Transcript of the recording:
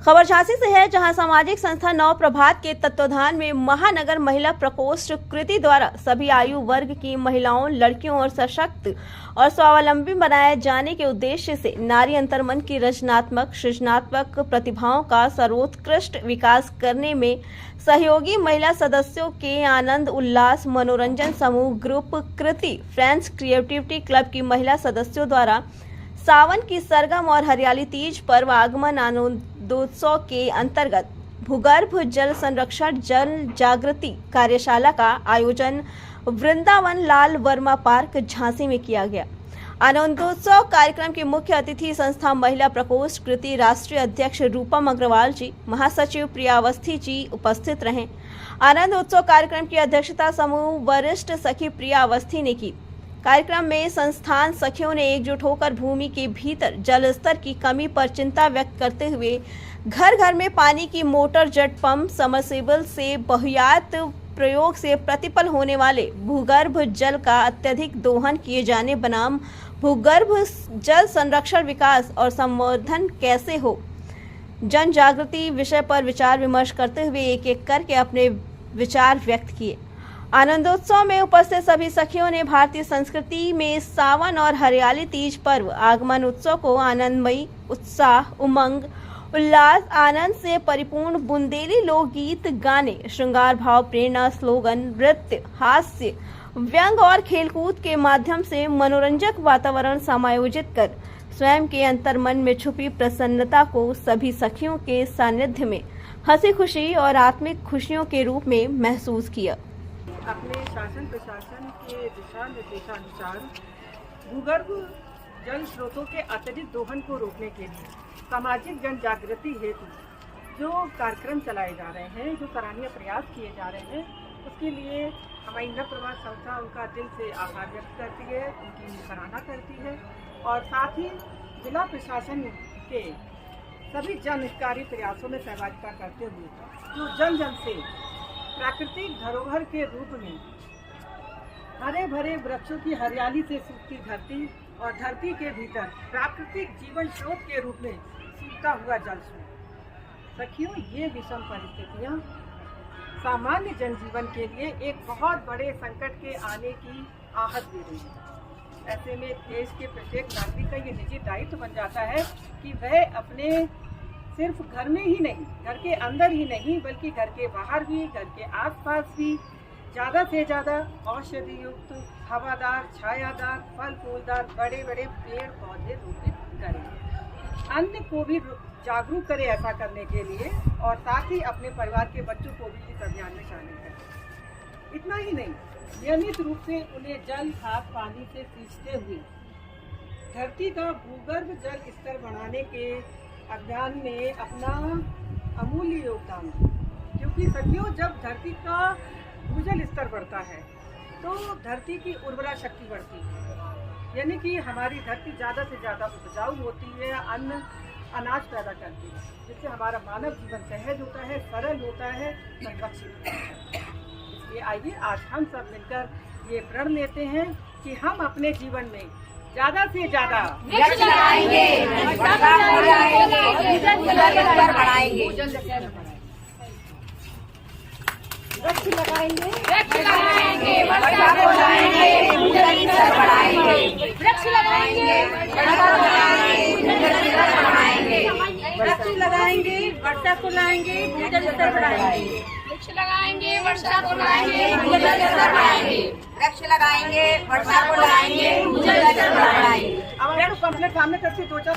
खबर झांसी से है, जहां सामाजिक संस्था नव प्रभात के तत्वाधान में महानगर महिला प्रकोष्ठ कृति द्वारा सभी आयु वर्ग की महिलाओं, लड़कियों और सशक्त और स्वावलंबी बनाए जाने के उद्देश्य से नारी अंतर्मन की रचनात्मक सृजनात्मक प्रतिभाओं का सर्वोत्कृष्ट विकास करने में सहयोगी महिला सदस्यों के आनंद उल्लास मनोरंजन समूह ग्रुप कृति फ्रेंड्स क्रिएटिविटी क्लब की महिला सदस्यों द्वारा सावन की सरगम और हरियाली तीज पर्व आगमन आनंदोत्सव के अंतर्गत भूगर्भ जल संरक्षण जल जागृति कार्यशाला का आयोजन वृंदावन लाल वर्मा पार्क झांसी में किया गया। आनंदोत्सव कार्यक्रम के मुख्य अतिथि संस्था महिला प्रकोष्ठ कृति राष्ट्रीय अध्यक्ष रूपम अग्रवाल जी, महासचिव प्रिया अवस्थी जी उपस्थित रहे। आनंदोत्सव कार्यक्रम की अध्यक्षता समूह वरिष्ठ सखी प्रिया अवस्थी ने की। कार्यक्रम में संस्थान सखियों ने एकजुट होकर भूमि के भीतर जल स्तर की कमी पर चिंता व्यक्त करते हुए घर घर में पानी की मोटर, जेट पंप, समरसेबल से बहुयात प्रयोग से प्रतिपल होने वाले भूगर्भ जल का अत्यधिक दोहन किए जाने बनाम भूगर्भ जल संरक्षण विकास और संवर्धन कैसे हो, जन जागृति विषय पर विचार विमर्श करते हुए एक एक करके अपने विचार व्यक्त किए। आनंदोत्सव में उपस्थित सभी सखियों ने भारतीय संस्कृति में सावन और हरियाली तीज पर्व आगमन उत्सव को आनंदमयी, उत्साह, उमंग, उल्लास, आनंद से परिपूर्ण बुंदेली लोकगीत, गाने, श्रृंगार भाव, प्रेरणा, स्लोगन, नृत्य, हास्य, व्यंग और खेलकूद के माध्यम से मनोरंजक वातावरण समायोजित कर स्वयं के अंतर्मन में छुपी प्रसन्नता को सभी सखियों के सानिध्य में हंसी खुशी और आत्मिक खुशियों के रूप में महसूस किया। अपने शासन प्रशासन के दिशा निर्देशानुसार भूगर्भ जल स्रोतों के अत्यधिक दोहन को रोकने के लिए सामाजिक जन जागृति हेतु जो कार्यक्रम चलाए जा रहे हैं, जो सराहनीय प्रयास किए जा रहे हैं, उसके लिए हमारी नव प्रभात संस्था उनका दिल से आभार व्यक्त करती है, उनकी सराहना करती है और साथ ही जिला प्रशासन के सभी जन हितकारी प्रयासों में सहभागिता करते हुए जो जन जन से प्राकृतिक धरोहर के रूप में हरे भरे वृक्षों की हरियाली से सूखती धरती और धरती के भीतर प्राकृतिक जीवन स्रोत के रूप में सूखता हुआ जल स्रोत। सखियों, ये विषम परिस्थितियाँ सामान्य जनजीवन के लिए एक बहुत बड़े संकट के आने की आहट दे रही है। ऐसे में देश के प्रत्येक नागरिक का ये निजी दायित्व बन जाता है कि वह अपने सिर्फ घर में ही नहीं, घर के अंदर ही नहीं, बल्कि घर के बाहर भी, घर के आसपास भी ज़्यादा से ज़्यादा औषधि युक्त, हवादार, छायादार, फल फूलदार बड़े बड़े पेड़ पौधे रोपित करें। अन्य को भी जागरूक करें ऐसा करने के लिए और साथ ही अपने परिवार के बच्चों को भी इस अभियान में शामिल करें। इतना ही नहीं, नियमित रूप से उन्हें जल, खाद, पानी से सींचते हुए धरती का भूगर्भ जल स्तर बढ़ाने के अभियान में अपना अमूल्य योगदान, क्योंकि सखियों, जब धरती का भूजल स्तर बढ़ता है तो धरती की उर्वरा शक्ति बढ़ती है, यानी कि हमारी धरती ज़्यादा से ज़्यादा उपजाऊ होती है, अन्न अनाज पैदा करती है, जिससे हमारा मानव जीवन सहज होता है, सरल होता है, संरक्षित होता है। इसलिए आइए आज हम सब मिलकर ये प्रण लेते हैं कि हम अपने जीवन में ज़्यादा से ज़्यादा वृक्ष लगाएंगे, बढ़ाएंगे, वृक्ष लगाएंगे, वर्षा को लाएंगे, भूजल स्तर बढ़ाएंगे, वृक्ष लगाएंगे, वृक्ष लगाएंगे, वर्षा को लाएंगे, भूजल स्तर बढ़ाएंगे, वृक्ष लगाएंगे, वर्षा को लाएंगे, भूजल स्तर बढ़ाएंगे, वृक्ष लगाएंगे, वर्षा को लाएंगे, भूजल स्तर बढ़ाएंगे। अब कंप्लीट सामने करती 2-4